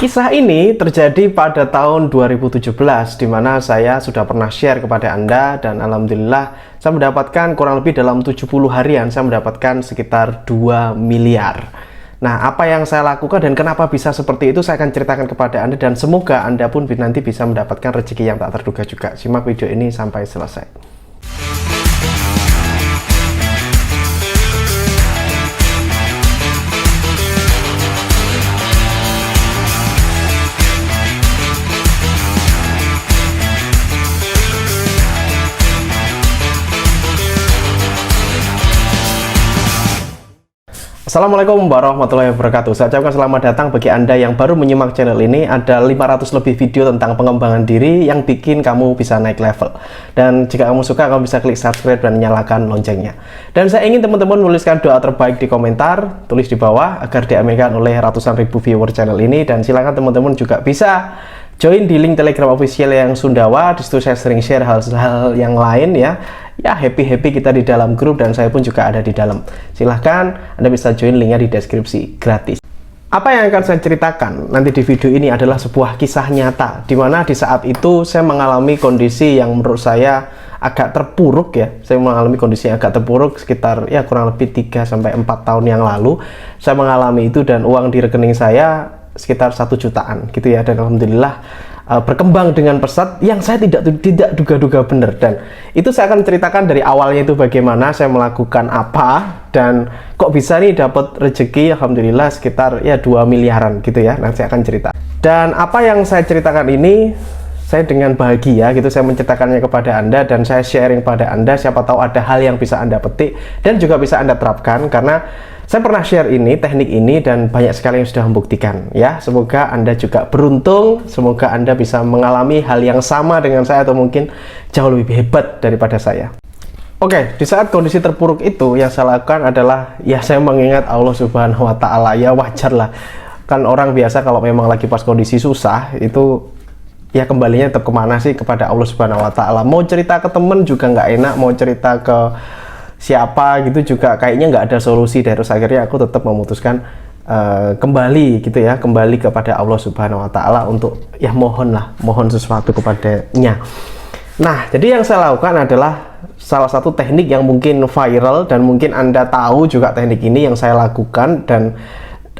Kisah ini terjadi pada tahun 2017, di mana saya sudah pernah share kepada Anda, dan alhamdulillah saya mendapatkan kurang lebih dalam 70 harian, saya mendapatkan sekitar 2 miliar. Nah, apa yang saya lakukan dan kenapa bisa seperti itu, saya akan ceritakan kepada Anda, dan semoga Anda pun nanti bisa mendapatkan rezeki yang tak terduga juga. Simak video ini sampai selesai. Assalamualaikum warahmatullahi wabarakatuh. Saya ucapkan selamat datang bagi Anda yang baru menyimak channel ini. Ada 500 lebih video tentang pengembangan diri yang bikin kamu bisa naik level. Dan jika kamu suka, kamu bisa klik subscribe dan nyalakan loncengnya. Dan saya ingin teman-teman menuliskan doa terbaik di komentar, tulis di bawah agar diaminkan oleh ratusan ribu viewer channel ini. Dan silakan teman-teman juga bisa join di link Telegram official yang Sundawa. Di situ saya sering share hal-hal yang lain ya. Ya, happy kita di dalam grup, dan saya pun juga ada di dalam. Silahkan Anda bisa join, linknya di deskripsi, gratis. Apa yang akan saya ceritakan nanti di video ini adalah sebuah kisah nyata, dimana di saat itu saya mengalami kondisi yang menurut saya agak terpuruk ya. Saya mengalami kondisi yang agak terpuruk sekitar ya kurang lebih 3-4 tahun yang lalu. Saya mengalami itu, dan uang di rekening saya sekitar 1 jutaan gitu ya. Dan alhamdulillah berkembang dengan pesat yang saya tidak duga-duga benar. Dan itu saya akan ceritakan dari awalnya, itu bagaimana saya melakukan apa dan kok bisa nih dapat rezeki alhamdulillah sekitar ya 2 miliaran gitu ya. Nanti saya akan cerita. Dan apa yang saya ceritakan ini saya dengan bahagia gitu, saya menceritakannya kepada Anda dan saya sharing pada Anda. Siapa tahu ada hal yang bisa Anda petik dan juga bisa Anda terapkan, karena saya pernah share ini, teknik ini, dan banyak sekali yang sudah membuktikan ya. Semoga Anda juga beruntung, semoga Anda bisa mengalami hal yang sama dengan saya atau mungkin jauh lebih hebat daripada saya. Oke, di saat kondisi terpuruk itu yang saya lakukan adalah ya saya mengingat Allah Subhanahu wa Ta'ala. Ya wajar lah, kan orang biasa kalau memang lagi pas kondisi susah itu ya kembalinya tetap kemana sih? Kepada Allah Subhanahu wa Ta'ala. Mau cerita ke temen juga nggak enak, mau cerita ke siapa gitu juga kayaknya nggak ada solusi. Terus akhirnya aku tetap memutuskan kembali gitu ya, kembali kepada Allah Subhanahu wa Ta'ala untuk ya mohon sesuatu kepadanya. Nah, jadi yang saya lakukan adalah salah satu teknik yang mungkin viral dan mungkin Anda tahu juga teknik ini yang saya lakukan dan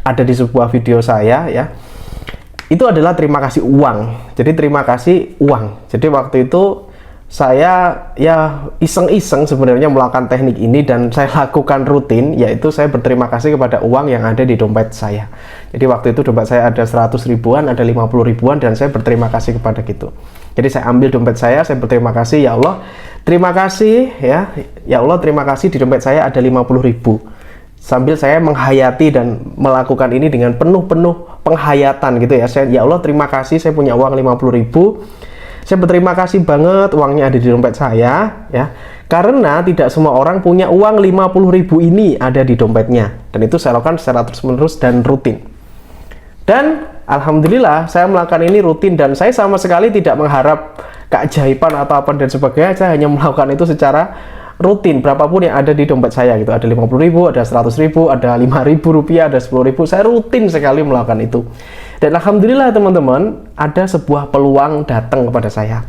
ada di sebuah video saya ya. Itu adalah terima kasih uang. Jadi terima kasih uang. Jadi waktu itu saya ya iseng-iseng sebenarnya melakukan teknik ini, dan saya lakukan rutin, yaitu saya berterima kasih kepada uang yang ada di dompet saya. Jadi waktu itu dompet saya ada 100 ribuan, ada 50 ribuan, dan saya berterima kasih kepada gitu. Jadi saya ambil dompet saya berterima kasih, ya Allah terima kasih ya Allah terima kasih, di dompet saya ada 50 ribu. Sambil saya menghayati dan melakukan ini dengan penuh penghayatan gitu ya. Ya Allah terima kasih, saya punya uang 50 ribu. Saya berterima kasih banget uangnya ada di dompet saya ya. Karena tidak semua orang punya uang 50 ribu ini ada di dompetnya. Dan itu saya lakukan secara terus-menerus dan rutin. Dan alhamdulillah saya melakukan ini rutin, dan saya sama sekali tidak mengharap keajaiban atau apa dan sebagainya. Saya hanya melakukan itu secara rutin, berapapun yang ada di dompet saya gitu. Ada 50 ribu, ada 100 ribu, ada 5 ribu rupiah, ada 10 ribu. Saya rutin sekali melakukan itu. Dan alhamdulillah teman-teman, ada sebuah peluang datang kepada saya.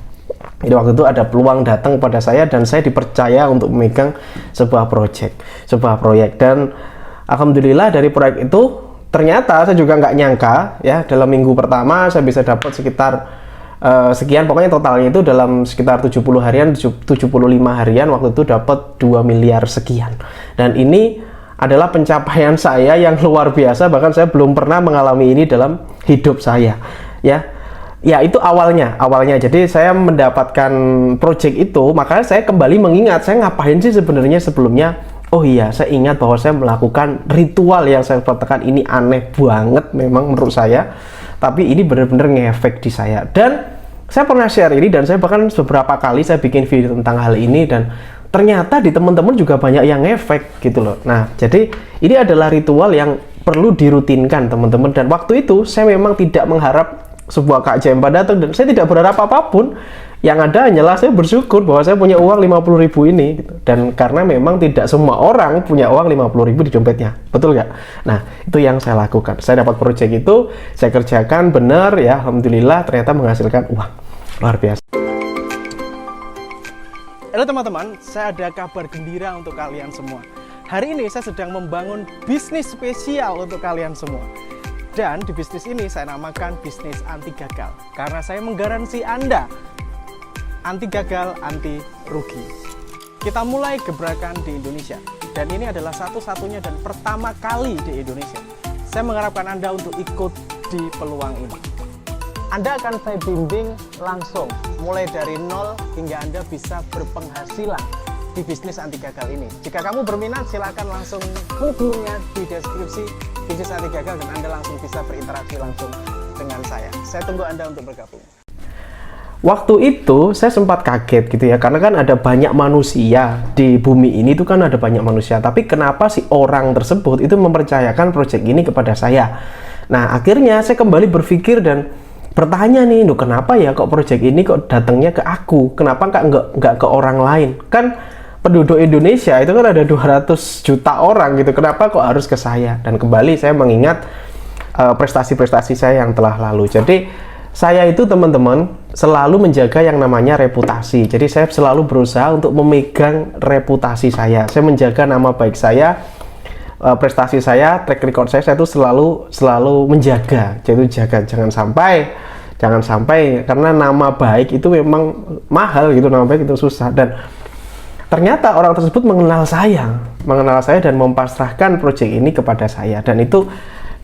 Jadi waktu itu ada peluang datang kepada saya, dan saya dipercaya untuk memegang sebuah proyek. Dan alhamdulillah dari proyek itu ternyata saya juga nggak nyangka ya, dalam minggu pertama saya bisa dapat sekitar sekian, pokoknya totalnya itu dalam sekitar 70 harian, 75 harian waktu itu dapat 2 miliar sekian. Dan ini adalah pencapaian saya yang luar biasa, bahkan saya belum pernah mengalami ini dalam hidup saya ya. Ya itu awalnya. Jadi saya mendapatkan project itu, makanya saya kembali mengingat saya ngapain sih sebenarnya sebelumnya. Oh iya, saya ingat bahwa saya melakukan ritual yang saya katakan ini aneh banget memang menurut saya, tapi ini benar-benar ngefek di saya. Dan saya pernah share ini, dan saya bahkan beberapa kali saya bikin video tentang hal ini, dan ternyata di teman-teman juga banyak yang ngefek gitu loh. Nah, jadi ini adalah ritual yang perlu dirutinkan teman-teman, dan waktu itu saya memang tidak mengharap sebuah keajaiban datang dan saya tidak berharap apapun. Yang ada hanyalah saya bersyukur bahwa saya punya uang 50.000 ini gitu. Dan karena memang tidak semua orang punya uang 50.000 di dompetnya, betul nggak? Nah, itu yang saya lakukan. Saya dapat proyek itu, saya kerjakan benar ya, alhamdulillah ternyata menghasilkan uang. Luar biasa. Halo teman-teman, saya ada kabar gembira untuk kalian semua. Hari ini saya sedang membangun bisnis spesial untuk kalian semua. Dan di bisnis ini saya namakan bisnis anti gagal. Karena saya menggaransi Anda anti gagal, anti rugi. Kita mulai gebrakan di Indonesia. Dan ini adalah satu-satunya dan pertama kali di Indonesia. Saya mengharapkan Anda untuk ikut di peluang ini. Anda akan saya bimbing langsung, mulai dari nol hingga Anda bisa berpenghasilan di bisnis anti gagal ini. Jika kamu berminat, silakan langsung hubunginya di deskripsi bisnis anti gagal dan Anda langsung bisa berinteraksi langsung dengan saya. Saya tunggu Anda untuk bergabung. Waktu itu saya sempat kaget gitu ya, karena kan ada banyak manusia di bumi ini, tuh kan ada banyak manusia, tapi kenapa si orang tersebut itu mempercayakan proyek ini kepada saya? Nah, akhirnya saya kembali berpikir dan bertanya nih, kenapa ya kok proyek ini kok datangnya ke aku? Kenapa nggak ke orang lain? Kan penduduk Indonesia itu kan ada 200 juta orang gitu, kenapa kok harus ke saya? Dan kembali saya mengingat prestasi-prestasi saya yang telah lalu. Jadi saya itu teman-teman selalu menjaga yang namanya reputasi. Jadi saya selalu berusaha untuk memegang reputasi saya. Saya menjaga nama baik saya, prestasi saya, track record saya itu selalu menjaga. Jadi jangan sampai karena nama baik itu memang mahal gitu, nama baik itu susah. Dan ternyata orang tersebut mengenal saya dan mempasrahkan proyek ini kepada saya, dan itu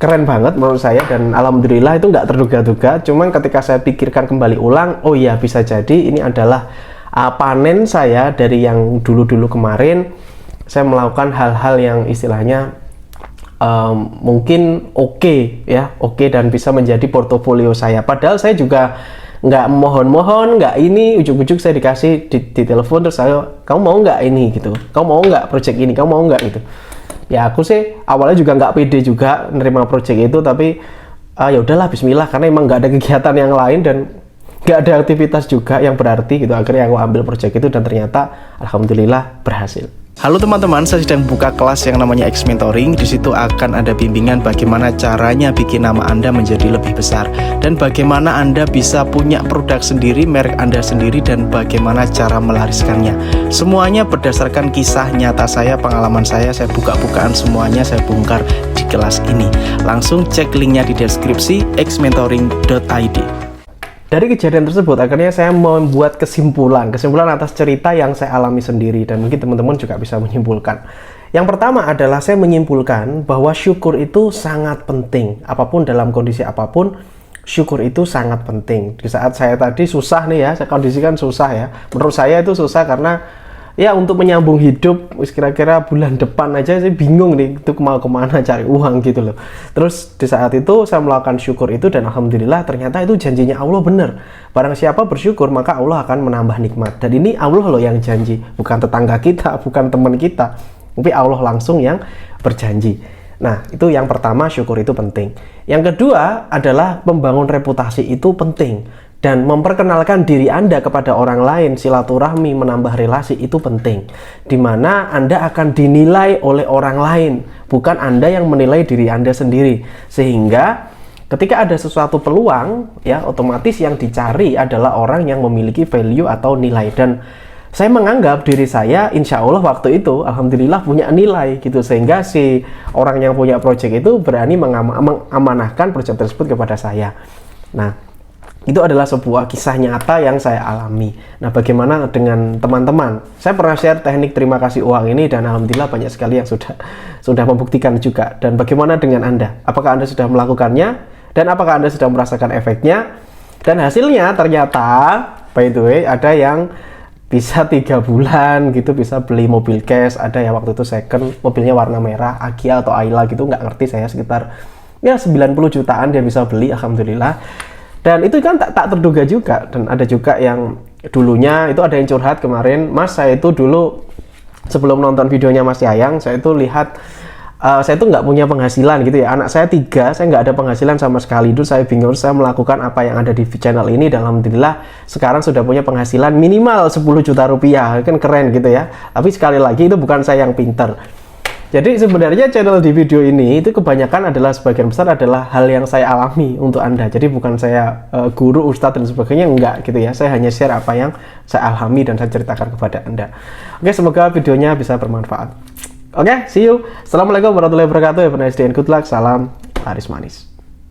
keren banget menurut saya, dan alhamdulillah itu nggak terduga-duga. Cuman ketika saya pikirkan kembali ulang, oh iya bisa jadi ini adalah panen saya dari yang dulu-dulu kemarin. Saya melakukan hal-hal yang istilahnya mungkin oke dan bisa menjadi portofolio saya. Padahal saya juga nggak mohon-mohon, nggak ini, ujuk-ujuk saya dikasih di telepon terus saya, kamu mau nggak ini gitu, kamu mau nggak project ini, kamu mau nggak gitu. Ya aku sih awalnya juga nggak pede juga nerima project itu, tapi ya udahlah bismillah, karena emang nggak ada kegiatan yang lain dan nggak ada aktivitas juga yang berarti gitu. Akhirnya aku ambil project itu dan ternyata alhamdulillah berhasil. Halo teman-teman, saya sedang buka kelas yang namanya X Mentoring. Di situ akan ada bimbingan bagaimana caranya bikin nama Anda menjadi lebih besar, dan bagaimana Anda bisa punya produk sendiri, merek Anda sendiri, dan bagaimana cara melariskannya. Semuanya berdasarkan kisah nyata saya, pengalaman saya buka-bukaan semuanya saya bongkar di kelas ini. Langsung cek linknya di deskripsi xmentoring.id. Dari kejadian tersebut, akhirnya saya membuat kesimpulan atas cerita yang saya alami sendiri, dan mungkin teman-teman juga bisa menyimpulkan. Yang pertama adalah saya menyimpulkan bahwa syukur itu sangat penting. Apapun dalam kondisi apapun, syukur itu sangat penting. Di saat saya tadi susah nih ya, saya kondisikan susah ya. Menurut saya itu susah karena ya untuk menyambung hidup, kira-kira bulan depan aja saya bingung nih itu mau kemana cari uang gitu loh. Terus di saat itu saya melakukan syukur itu dan alhamdulillah ternyata itu janjinya Allah benar. Barang siapa bersyukur maka Allah akan menambah nikmat. Dan ini Allah loh yang janji, bukan tetangga kita, bukan teman kita, tapi Allah langsung yang berjanji. Nah, itu yang pertama, syukur itu penting. Yang kedua adalah membangun reputasi itu penting. Dan memperkenalkan diri Anda kepada orang lain, silaturahmi, menambah relasi itu penting. Dimana Anda akan dinilai oleh orang lain, bukan Anda yang menilai diri Anda sendiri. Sehingga ketika ada sesuatu peluang, ya otomatis yang dicari adalah orang yang memiliki value atau nilai. Dan saya menganggap diri saya, insya Allah waktu itu, alhamdulillah punya nilai gitu. Sehingga si orang yang punya project itu berani mengamanahkan project tersebut kepada saya. Nah, itu adalah sebuah kisah nyata yang saya alami. Nah, bagaimana dengan teman-teman? Saya pernah share teknik terima kasih uang ini dan alhamdulillah banyak sekali yang sudah membuktikan juga. Dan bagaimana dengan Anda? Apakah Anda sudah melakukannya? Dan apakah Anda sudah merasakan efeknya? Dan hasilnya ternyata, by the way, ada yang bisa 3 bulan gitu bisa beli mobil cash. Ada ya waktu itu second, mobilnya warna merah, Agia atau Ayla gitu, nggak ngerti saya, sekitar ya 90 jutaan dia bisa beli, alhamdulillah. Dan itu kan tak terduga juga. Dan ada juga yang dulunya itu ada yang curhat kemarin, Mas saya itu dulu sebelum nonton videonya Mas Yayang, saya itu lihat saya tuh nggak punya penghasilan gitu ya. Anak saya 3, saya nggak ada penghasilan sama sekali. Dulu saya bingung, saya melakukan apa yang ada di channel ini, dan alhamdulillah sekarang sudah punya penghasilan minimal 10 juta rupiah. Kan keren gitu ya. Tapi sekali lagi itu bukan saya yang pinter. Jadi sebenarnya channel di video ini itu kebanyakan adalah, sebagian besar adalah hal yang saya alami untuk Anda. Jadi bukan saya guru, ustadz dan sebagainya, enggak gitu ya. Saya hanya share apa yang saya alami dan saya ceritakan kepada Anda. Oke, semoga videonya bisa bermanfaat. Oke, see you. Assalamualaikum warahmatullahi wabarakatuh. Have a nice day and good luck. Salam laris manis.